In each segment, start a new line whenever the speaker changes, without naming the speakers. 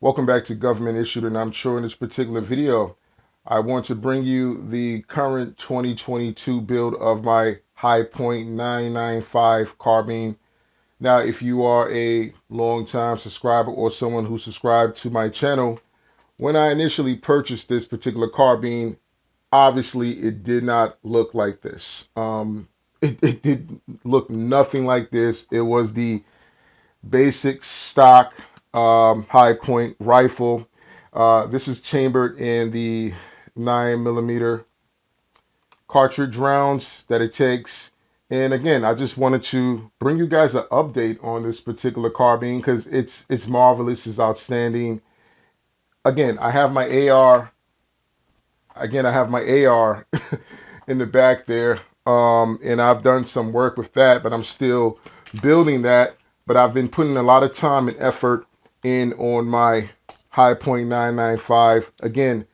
Welcome back to Government Issued, and I'm sure in this particular video, I want to bring you the current 2022 build of my Hi-Point 995 carbine. Now, if you are a long-time subscriber or someone who subscribed to my channel, when I initially purchased this particular carbine, obviously it did not look like this. It did look nothing like this. It was the basic stock Hi-Point rifle. This is chambered in the 9mm cartridge rounds that it takes. And again, I just wanted to bring you guys an update on this particular carbine because it's marvelous, it's outstanding. Again, I have my AR. Again, I have my AR in the back there, and I've done some work with that, but I'm still building that. But I've been putting a lot of time and effort in on my Hi-Point 995. Again,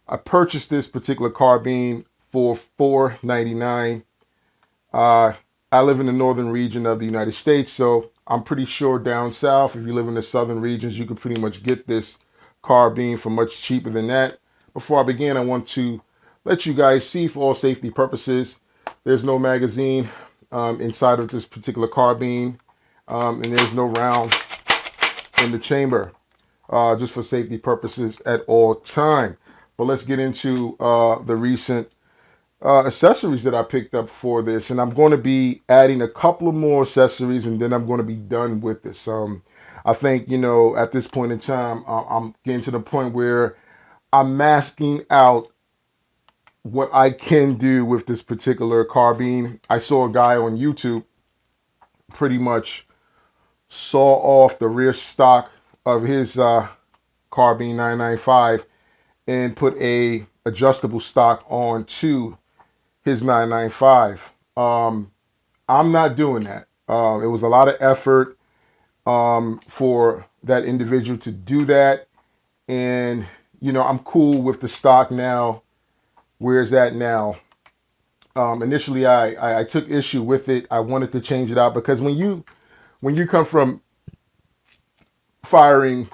I purchased this particular carbine for $4.99. I live in the northern region of the United States, so I'm pretty sure down south, if you live in the southern regions, you can pretty much get this carbine for much cheaper than that. Before I begin, I want to let you guys see, for all safety purposes, there's no magazine inside of this particular carbine, and there's no round in the chamber, just for safety purposes at all time. But let's get into the recent accessories that I picked up for this, and I'm going to be adding a couple of more accessories, and then I'm going to be done with this. I think, at this point in time, I'm getting to the point where I'm masking out what I can do with this particular carbine. I saw a guy on YouTube pretty much saw off the rear stock of his carbine 995 and put a adjustable stock on to his 995. I'm not doing that. It was a lot of effort for that individual to do that, and I'm cool with the stock now where it's at now. Initially, I took issue with it. I wanted to change it out because when you come from firing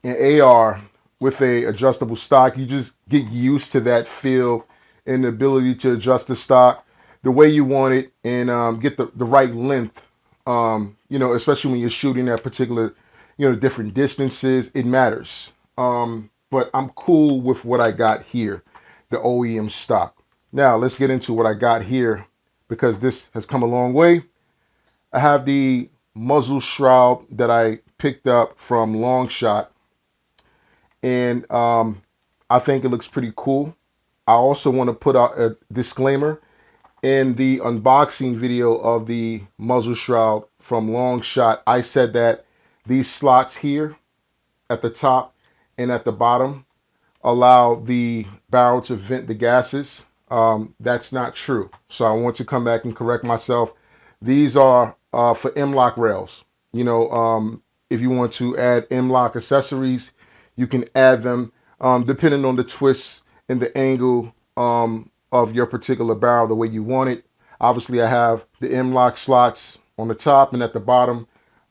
an AR with a adjustable stock, you just get used to that feel and the ability to adjust the stock the way you want it and get the right length. Especially when you're shooting at particular, different distances, it matters. But I'm cool with what I got here, the OEM stock. Now let's get into what I got here because this has come a long way. I have the Muzzle Shroud that I picked up from Long Shot, and I think it looks pretty cool. I also want to put out a disclaimer. In the unboxing video of the Muzzle Shroud from Long Shot, I said that these slots here at the top and at the bottom allow the barrel to vent the gases. That's not true. So I want to come back and correct myself. These are for M-LOK rails. If you want to add M-LOK accessories, you can add them depending on the twist and the angle of your particular barrel the way you want it. Obviously, I have the M-LOK slots on the top and at the bottom,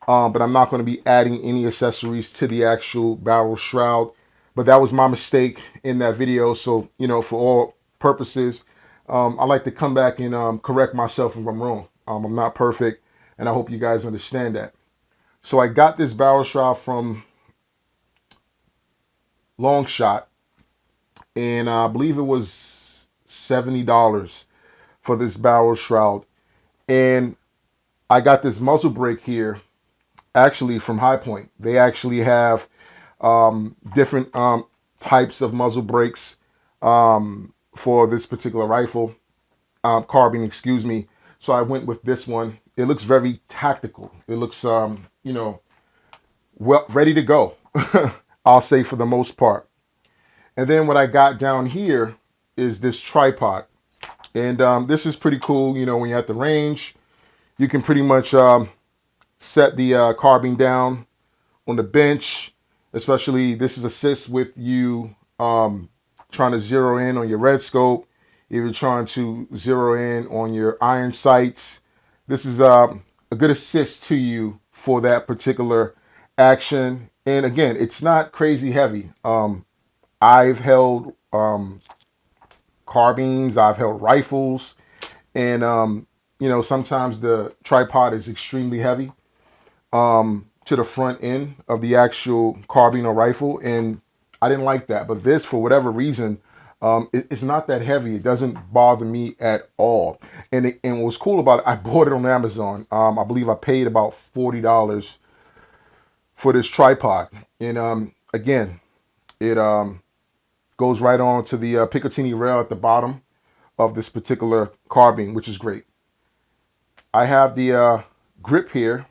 but I'm not going to be adding any accessories to the actual barrel shroud. But that was my mistake in that video. So, for all purposes, I like to come back and correct myself if I'm wrong. I'm not perfect, and I hope you guys understand that. So I got this barrel shroud from Long Shot, and I believe it was $70 for this barrel shroud. And I got this muzzle brake here actually from Hi-Point. They actually have different types of muzzle brakes for this particular rifle, carbine, excuse me. So I went with this one. It looks very tactical. It looks, well, ready to go, I'll say, for the most part. And then what I got down here is this tripod. And this is pretty cool. When you're at the range, you can pretty much set the carbine down on the bench. Especially, this is assist with you trying to zero in on your red scope. If you're trying to zero in on your iron sights, this is a good assist to you for that particular action. And again, it's not crazy heavy. I've held carbines, I've held rifles, and sometimes the tripod is extremely heavy to the front end of the actual carbine or rifle, and I didn't like that. But this, for whatever reason, it's not that heavy. It doesn't bother me at all. And what's cool about it, I bought it on Amazon. I believe I paid about $40 for this tripod, and again, it goes right on to the Picatinny rail at the bottom of this particular carbine, which is great. I have the grip here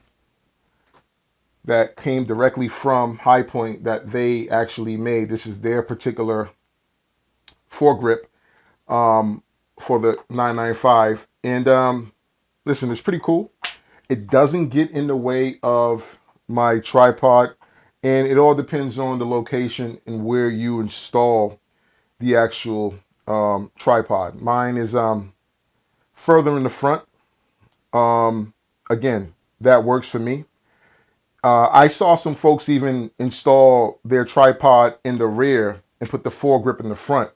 that came directly from Hi-Point that they actually made. This is their particular foregrip for the 995. And listen, it's pretty cool. It doesn't get in the way of my tripod, and it all depends on the location and where you install the actual tripod. Mine is further in the front. Again, that works for me. I saw some folks even install their tripod in the rear and put the foregrip in the front.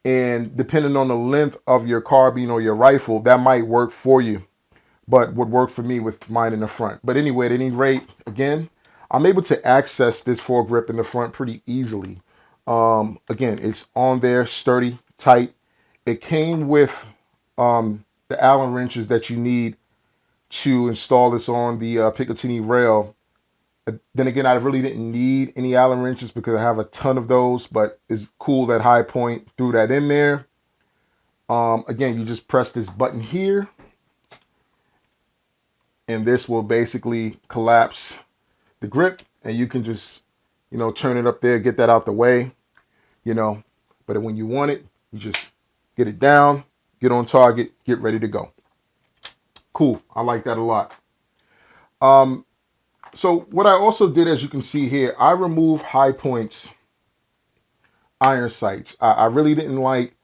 And depending on the length of your carbine or your rifle, that might work for you, but would work for me with mine in the front. But anyway, at any rate, again, I'm able to access this foregrip in the front pretty easily. Again, it's on there, sturdy, tight. It came with the Allen wrenches that you need to install this on the Picatinny rail. Then again, I really didn't need any Allen wrenches because I have a ton of those, but it's cool that Hi-Point threw that in there. Again, you just press this button here, and this will basically collapse the grip, and you can just, turn it up there, get that out the way, But when you want it, you just get it down, get on target, get ready to go. Cool. I like that a lot. So what I also did, as you can see here, I removed Hi-Point's iron sights. I really didn't like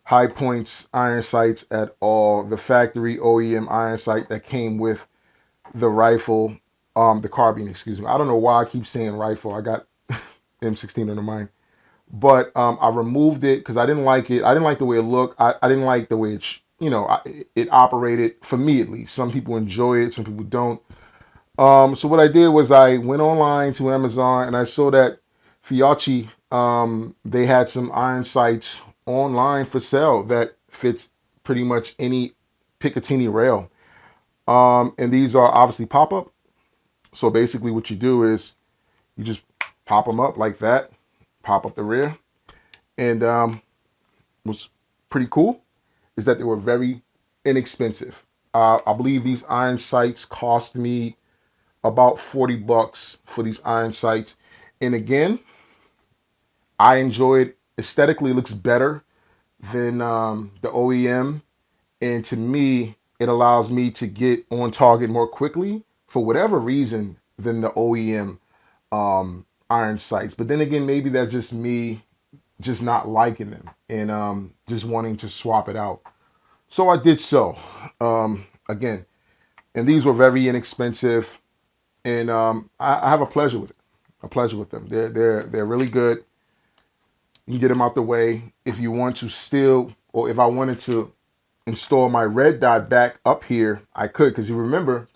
Hi-Point's iron sights at all. The factory OEM iron sight that came with the rifle, the carbine, excuse me. I don't know why I keep saying rifle. I got M16 under mine. But I removed it because I didn't like it. I didn't like the way it looked. I didn't like the way it operated, for me at least. Some people enjoy it, some people don't. So what I did was I went online to Amazon and I saw that Fiocchi, they had some iron sights online for sale that fits pretty much any Picatinny rail. And these are obviously pop-up. So basically what you do is you just pop them up like that, pop up the rear. And what's pretty cool is that they were very inexpensive. I believe these iron sights cost me about $40 for these iron sights. And again, I enjoyed aesthetically. It looks better than the OEM. And to me, it allows me to get on target more quickly for whatever reason than the OEM iron sights. But then again, maybe that's just me just not liking them and just wanting to swap it out. So I did so. Again, and these were very inexpensive. And I have a pleasure with it. A pleasure with them. They're really good. You can get them out the way. If you want to still, or if I wanted to install my red dot back up here, I could. Because you remember,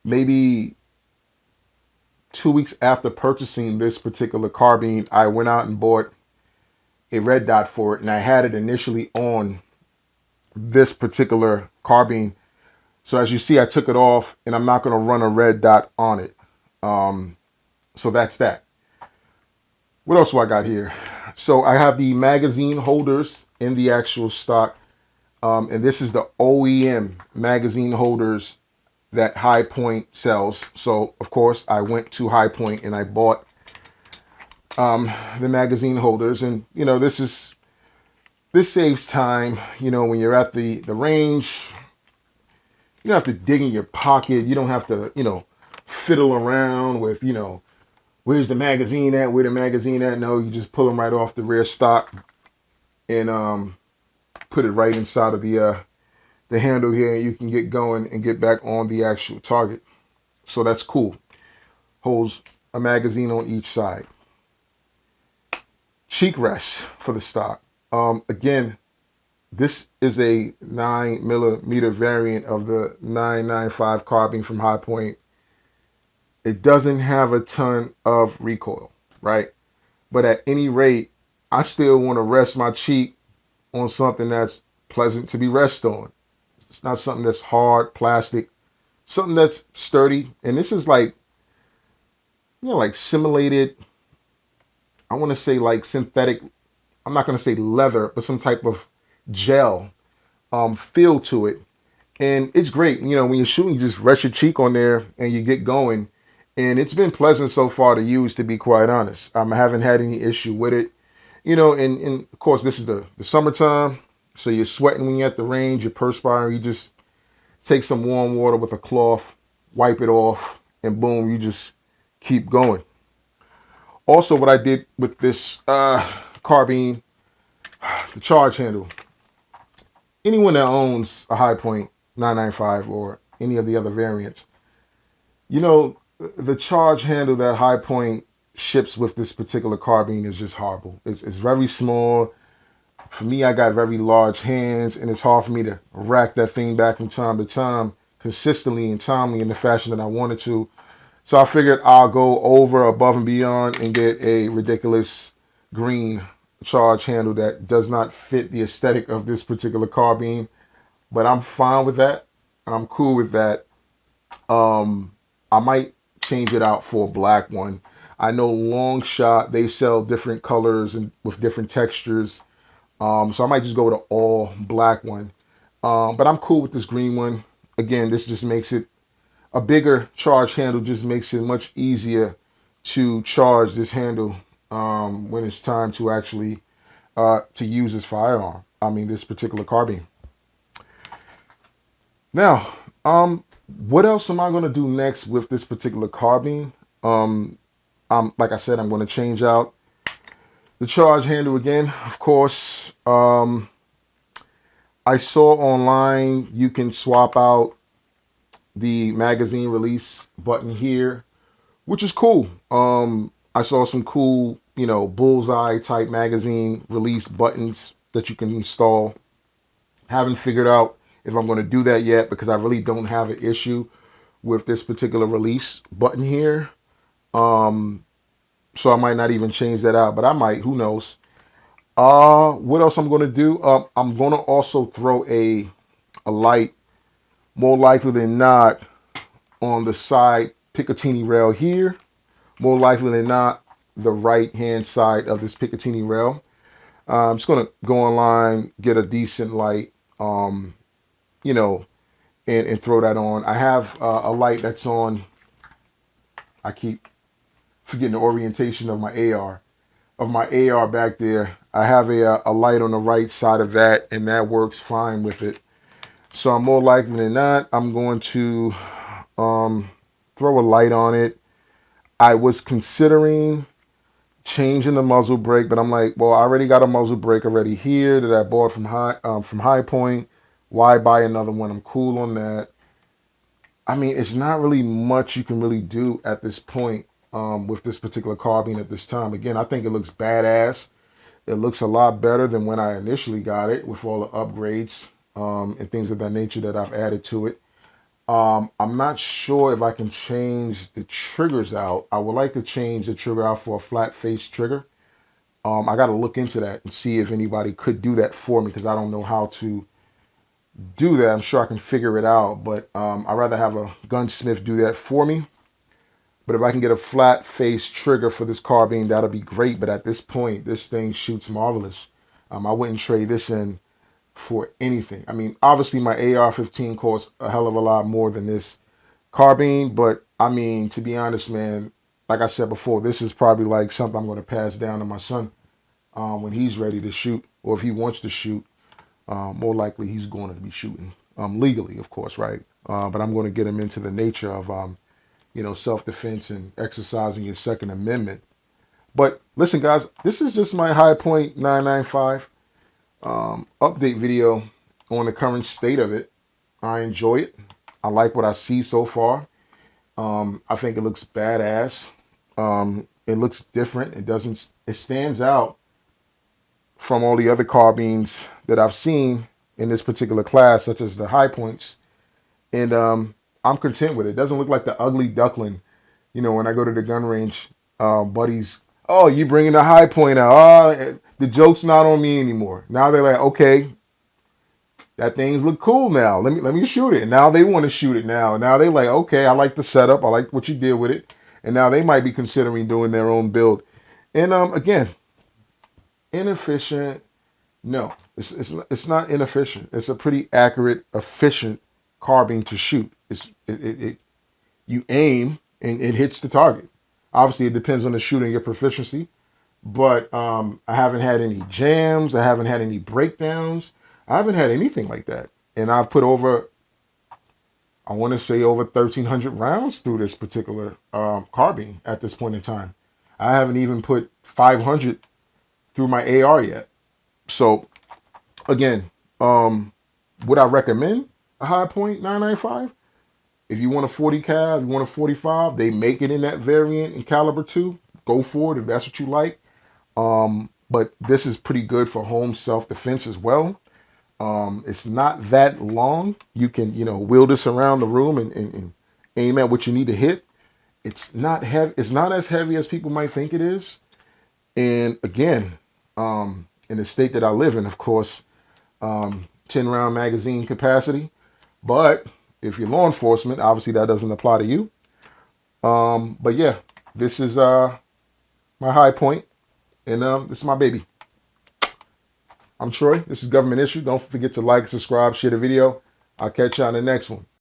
maybe 2 weeks after purchasing this particular carbine, I went out and bought a red dot for it. And I had it initially on this particular carbine. So as you see, I took it off and I'm not going to run a red dot on it. So that's that. What else do I got here? So I have the magazine holders in the actual stock. And this is the OEM magazine holders that Hi-Point sells. So of course I went to Hi-Point and I bought the magazine holders. And this saves time. When you're at the range, you don't have to dig in your pocket. You don't have to, fiddle around with, where's the magazine at? Where the magazine at? No, you just pull them right off the rear stock and put it right inside of the handle here, and you can get going and get back on the actual target. So that's cool. Holds a magazine on each side. Cheek rest for the stock. Again, this is a 9mm variant of the 995 carbine from Hi-Point. It doesn't have a ton of recoil, right? But at any rate, I still want to rest my cheek on something that's pleasant to be rested on. It's not something that's hard, plastic, something that's sturdy. And this is like, like simulated, I want to say like synthetic, I'm not going to say leather, but some type of gel feel to it. And it's great. When you're shooting, you just rest your cheek on there and you get going. And it's been pleasant so far to use, to be quite honest. I haven't had any issue with it. And of course, this is the summertime. So you're sweating when you're at the range, you're perspiring. You just take some warm water with a cloth, wipe it off, and boom, you just keep going. Also, what I did with this carbine, the charge handle. Anyone that owns a Hi-Point 995 or any of the other variants, the charge handle that Hi-Point ships with this particular carbine is just horrible. It's very small. For me, I got very large hands, and it's hard for me to rack that thing back from time to time consistently and timely in the fashion that I wanted to. So I figured I'll go over, above, and beyond and get a ridiculous green charge handle that does not fit the aesthetic of this particular carbine. But I'm fine with that. I'm cool with that. I might change it out for a black one. I know Long Shot, they sell different colors and with different textures. So I might just go with an all black one. But I'm cool with this green one. Again, this just makes it a bigger charge handle, just makes it much easier to charge this handle when it's time to actually to use this firearm. This particular carbine. Now, what else am I going to do next with this particular carbine? Like I said, I'm going to change out the charge handle again. Of course, I saw online you can swap out the magazine release button here, which is cool. I saw some cool, bullseye type magazine release buttons that you can install. Haven't figured out if I'm going to do that yet because I really don't have an issue with this particular release button here. So I might not even change that out, but I might, who knows. What else I'm going to do? I'm going to also throw a light, more likely than not, on the side Picatinny rail here. More likely than not, the right hand side of this Picatinny rail. I'm just going to go online, get a decent light, and throw that on. I have a light that's on, I keep forgetting the orientation of my AR. Back there. I have a light on the right side of that, and that works fine with it. So I'm more likely than not, I'm going to throw a light on it. I was considering changing the muzzle brake, but I'm like, well, I already got a muzzle brake already here that I bought from Hi-Point. Why buy another one? I'm cool on that. It's not really much you can really do at this point with this particular carbine at this time. Again, I think it looks badass. It looks a lot better than when I initially got it with all the upgrades and things of that nature that I've added to it. I'm not sure if I can change the triggers out. I would like to change the trigger out for a flat face trigger. I got to look into that and see if anybody could do that for me because I don't know how to do that. I'm sure I can figure it out, but I'd rather have a gunsmith do that for me. But if I can get a flat face trigger for this carbine, that'll be great. But at this point, this thing shoots marvelous. I wouldn't trade this in for anything. Obviously my AR-15 costs a hell of a lot more than this carbine, but to be honest, man, like I said before, this is probably like something I'm going to pass down to my son when he's ready to shoot, or if he wants to shoot. More likely he's going to be shooting legally, of course, right? But I'm going to get him into the nature of self-defense and exercising your Second Amendment. But listen, guys, this is just my Hi-Point 995 update video on the current state of it. I enjoy it. I like what I see so far. I think it looks badass. It looks different. It stands out from all the other carbines that I've seen in this particular class, such as the Hi-Points. And I'm content with it. It doesn't look like the ugly duckling. You know, when I go to the gun range, buddies, oh, you bringing the Hi-Point out. Oh, the joke's not on me anymore. Now they're like, okay, that thing's look cool now. Let me shoot it. And now they want to shoot it now. Now they like, okay, I like the setup. I like what you did with it. And now they might be considering doing their own build. And again, inefficient. No, it's not inefficient. It's a pretty accurate, efficient carbine to shoot. You aim and it hits the target. Obviously, it depends on the shooting, your proficiency. But I haven't had any jams. I haven't had any breakdowns. I haven't had anything like that. And I've put over, I want to say over 1,300 rounds through this particular carbine at this point in time. I haven't even put 500 through my AR yet. So again, would I recommend a Hi-Point 995? If you want a 40 cal, you want a 45, they make it in that variant in caliber 2. Go for it if that's what you like. But this is pretty good for home self-defense as well. It's not that long. You can, wheel this around the room and aim at what you need to hit. It's not heavy. It's not as heavy as people might think it is. And again, in the state that I live in, of course, 10-round magazine capacity. But if you're law enforcement, obviously that doesn't apply to you. But yeah, this is my Hi-Point, and this is my baby. I'm Troy. This is Government Issue. Don't forget to like, subscribe, share the video. I'll catch you on the next one.